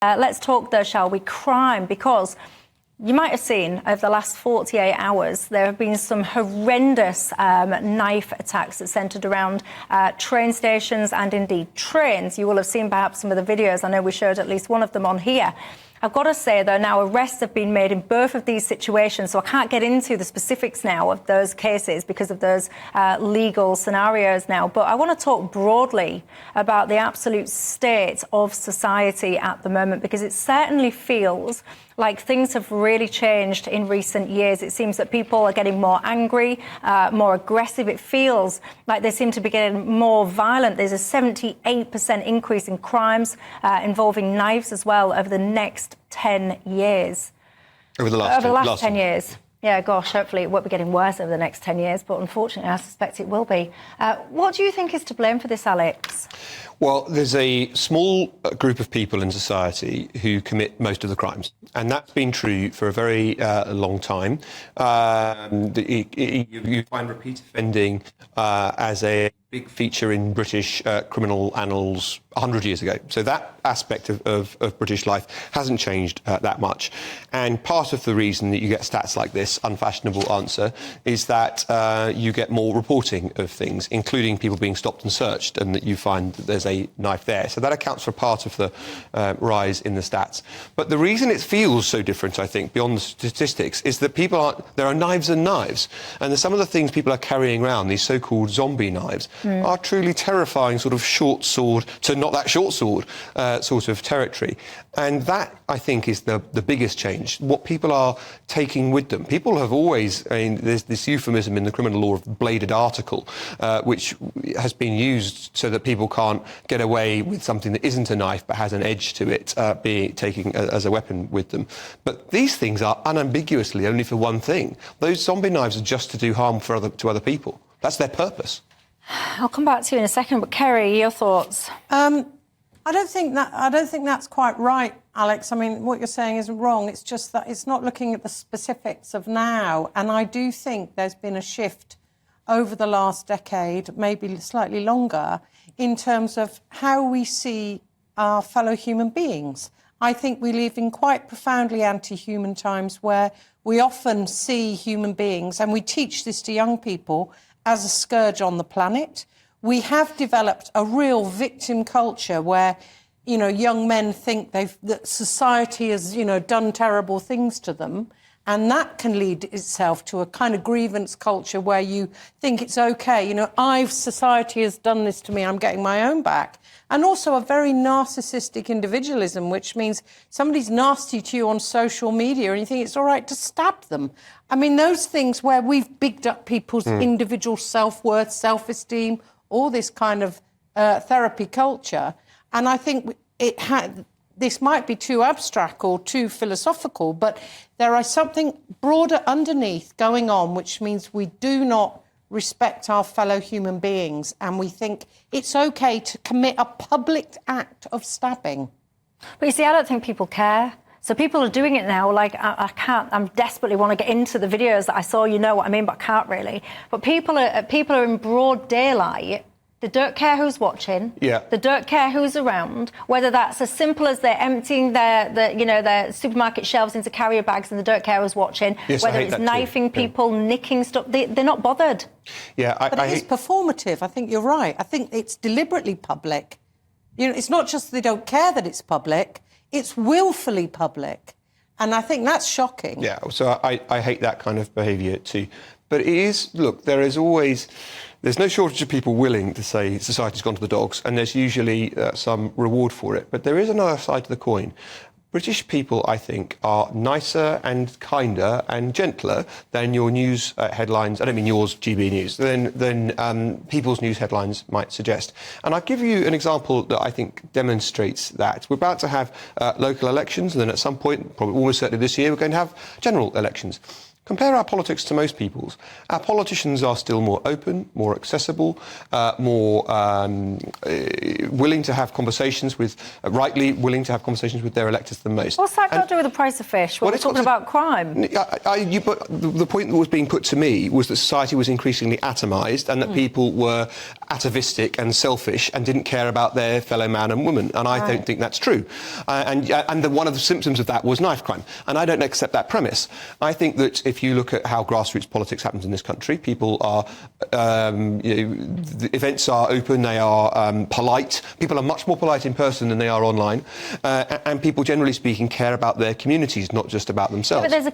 Let's talk, though, shall we, crime, because you might have seen over the last 48 hours there have been some horrendous knife attacks that centred around train stations and indeed trains. You will have seen perhaps some of the videos. I know we showed at least one of them on here. I've got to say, though, now arrests have been made in both of these situations, so I can't get into the specifics now of those cases because of those legal scenarios now. But I want to talk broadly about the absolute state of society at the moment, because it certainly feels like things have really changed in recent years. It seems that people are getting more angry, more aggressive. It feels like they seem to be getting more violent. There's a 78% increase in crimes involving knives as well over the next 10 years. Over the last 10 years. Yeah, gosh, hopefully it won't be getting worse over the next 10 years, but unfortunately I suspect it will be. What do you think is to blame for this, Alex? Well, there's a small group of people in society who commit most of the crimes, and that's been true for a very long time. You find repeat offending as a big feature in British criminal annals 100 years ago. So that aspect of British life hasn't changed that much. And part of the reason that you get stats like this, unfashionable answer, is that you get more reporting of things, including people being stopped and searched, and that you find that there's a knife there. So that accounts for part of the rise in the stats. But the reason it feels so different, I think, beyond the statistics, is that there are knives and knives. And some of the things people are carrying around, these so-called zombie knives, are truly terrifying, sort of short sword to not that short sword sort of territory. And that, I think, is the biggest change, what people are taking with them. People have always, I mean, there's this euphemism in the criminal law of bladed article, which has been used so that people can't get away with something that isn't a knife but has an edge to it, taking as a weapon with them. But these things are unambiguously only for one thing. Those zombie knives are just to do harm to other people. That's their purpose. I'll come back to you in a second, but Ceri, your thoughts? I don't think that's quite right, Alex. I mean, what you're saying isn't wrong. It's just that it's not looking at the specifics of now. And I do think there's been a shift over the last decade, maybe slightly longer, in terms of how we see our fellow human beings. I think we live in quite profoundly anti-human times where we often see human beings, and we teach this to young people, as a scourge on the planet. We have developed a real victim culture where, you know, young men think that society has, you know, done terrible things to them. And that can lead itself to a kind of grievance culture where you think it's OK, you know, society has done this to me, I'm getting my own back. And also a very narcissistic individualism, which means somebody's nasty to you on social media and you think it's all right to stab them. I mean, those things where we've bigged up people's individual self-worth, self-esteem, all this kind of therapy culture. And I think this might be too abstract or too philosophical, but there is something broader underneath going on, which means we do not respect our fellow human beings, and we think it's OK to commit a public act of stabbing. But you see, I don't think people care. So people are doing it now, like, I desperately want to get into the videos that I saw, you know what I mean, but I can't really. But people are in broad daylight. They don't care who's watching. Yeah. They don't care who's around. Whether that's as simple as they're emptying their supermarket shelves into carrier bags and they don't care who's watching. Yes, whether it's knifing people, nicking stuff, they're not bothered. Yeah, but it is performative. I think you're right. I think it's deliberately public. You know, it's not just they don't care that it's public. It's willfully public. And I think that's shocking. Yeah, so I hate that kind of behaviour too. But it is, look, there's no shortage of people willing to say society's gone to the dogs, and there's usually some reward for it. But there is another side to the coin. British people, I think, are nicer and kinder and gentler than your news headlines, I don't mean yours, GBNews, than people's news headlines might suggest. And I'll give you an example that I think demonstrates that. We're about to have local elections, and then at some point, probably almost certainly this year, we're going to have general elections. Compare our politics to most people's. Our politicians are still more open, more accessible, more willing to have conversations with, rightly willing to have conversations with their electors than most. What's that got to do with the price of fish? We're talking about crime. The point that was being put to me was that society was increasingly atomised and that people were atavistic and selfish and didn't care about their fellow man and woman. And I don't think that's true. One of the symptoms of that was knife crime. And I don't accept that premise. I think that if you look at how grassroots politics happens in this country, people are, the events are open, they are polite. People are much more polite in person than they are online. And people, generally speaking, care about their communities, not just about themselves. But there's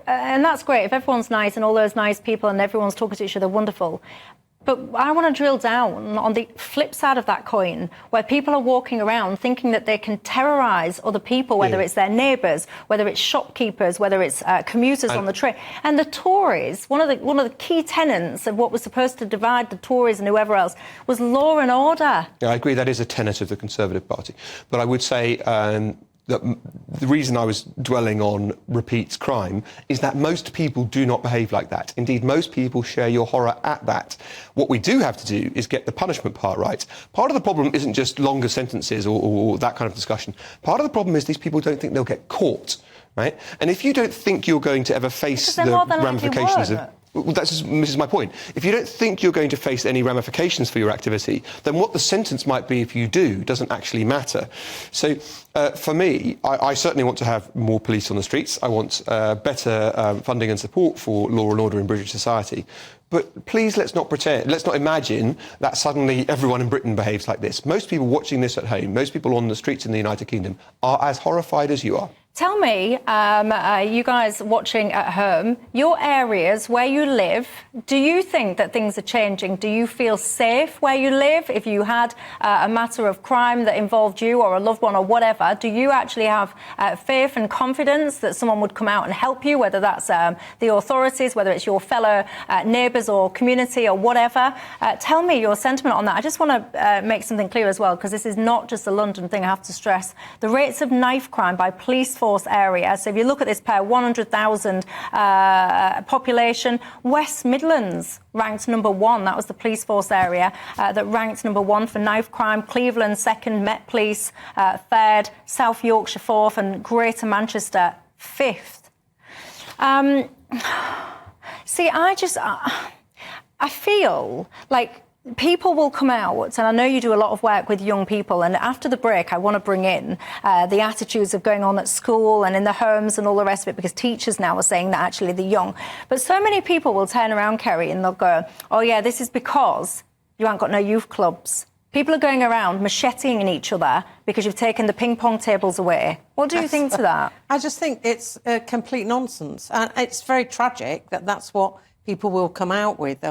and that's great. If everyone's nice and all those nice people and everyone's talking to each other, wonderful. But I want to drill down on the flip side of that coin, where people are walking around thinking that they can terrorise other people, whether it's their neighbours, whether it's shopkeepers, whether it's commuters on the train. And the Tories, one of the key tenets of what was supposed to divide the Tories and whoever else was law and order. Yeah, I agree. That is a tenet of the Conservative Party. But I would say that the reason I was dwelling on repeat crime is that most people do not behave like that. Indeed, most people share your horror at that. What we do have to do is get the punishment part right. Part of the problem isn't just longer sentences or that kind of discussion. Part of the problem is these people don't think they'll get caught, right? And if you don't think you're going to ever face the ramifications of... Well, this is my point. If you don't think you're going to face any ramifications for your activity, then what the sentence might be if you do doesn't actually matter. So, for me, I certainly want to have more police on the streets. I want better funding and support for law and order in British society. But please, let's not imagine that suddenly everyone in Britain behaves like this. Most people watching this at home, most people on the streets in the United Kingdom are as horrified as you are. Tell me, you guys watching at home, your areas where you live, do you think that things are changing? Do you feel safe where you live? If you had a matter of crime that involved you or a loved one or whatever, do you actually have faith and confidence that someone would come out and help you, whether that's the authorities, whether it's your fellow neighbours or community or whatever? Tell me your sentiment on that. I just want to make something clear as well, because this is not just a London thing, I have to stress. The rates of knife crime by police force area. So if you look at this per 100,000 population, West Midlands ranked number 1. That was the police force area that ranked number 1 for knife crime. Cleveland second, Met Police third, South Yorkshire fourth, and Greater Manchester fifth. See, I feel like people will come out, and I know you do a lot of work with young people, and after the break I want to bring in the attitudes of going on at school and in the homes and all the rest of it, because teachers now are saying that actually they're young. But so many people will turn around, Ceri, and they'll go, oh yeah, this is because you haven't got no youth clubs. People are going around macheting each other because you've taken the ping pong tables away. What do you think to that? I just think it's complete nonsense. And it's very tragic that that's what people will come out with.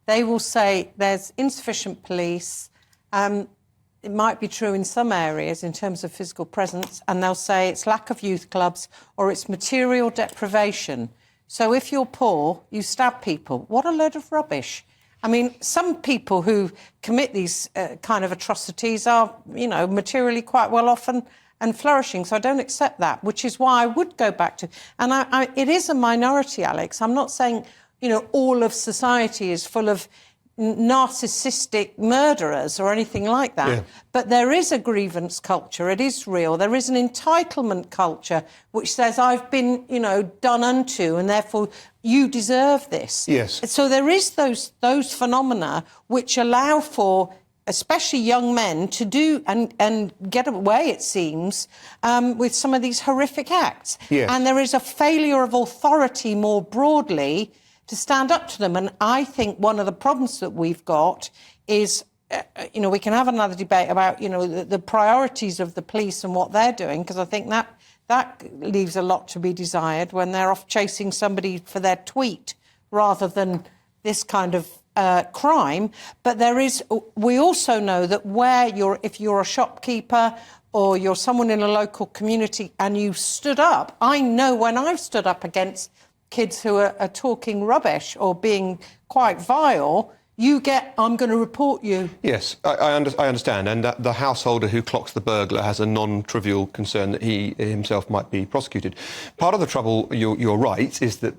They will say there's insufficient police. It might be true in some areas in terms of physical presence, and they'll say it's lack of youth clubs or it's material deprivation. So if you're poor, you stab people. What a load of rubbish. I mean, some people who commit these kind of atrocities are, materially quite well off and flourishing. So I don't accept that, which is why I would go back to... And it is a minority, Alex. I'm not saying... all of society is full of narcissistic murderers or anything like that. Yeah. But there is a grievance culture. It is real. There is an entitlement culture which says, I've been, done unto, and therefore you deserve this. Yes. So there is those phenomena which allow for especially young men to do and get away, it seems, with some of these horrific acts. Yes. And there is a failure of authority more broadly to stand up to them. And I think one of the problems that we've got is, we can have another debate about, the priorities of the police and what they're doing, because I think that leaves a lot to be desired when they're off chasing somebody for their tweet rather than this kind of crime. But we also know that if you're a shopkeeper or you're someone in a local community and you stood up, I know when I've stood up against kids who are talking rubbish or being quite vile, I'm going to report you. Yes, I understand. And the householder who clocks the burglar has a non-trivial concern that he himself might be prosecuted. Part of the trouble, you're right, is that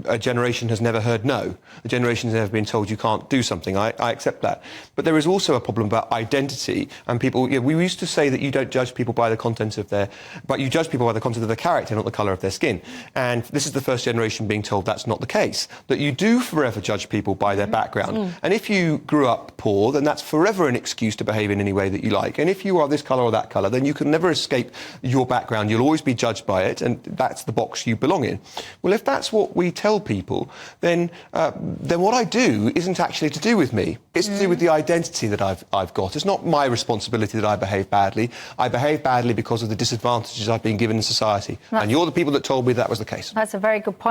a generation has never heard no. The generation has never been told you can't do something. I accept that. But there is also a problem about identity. And people, we used to say that you don't judge people by the content of but you judge people by the content of their character, not the colour of their skin. And this is the first generation being told that's not the case. That you do forever judge people by their background. And if you grew up poor, then that's forever an excuse to behave in any way that you like. And if you are this colour or that colour, then you can never escape your background. You'll always be judged by it, and that's the box you belong in. Well, if that's what we tell people, then what I do isn't actually to do with me. It's to do with the identity that I've got. It's not my responsibility that I behave badly. I behave badly because of the disadvantages I've been given in society. And you're the people that told me that was the case. That's a very good point.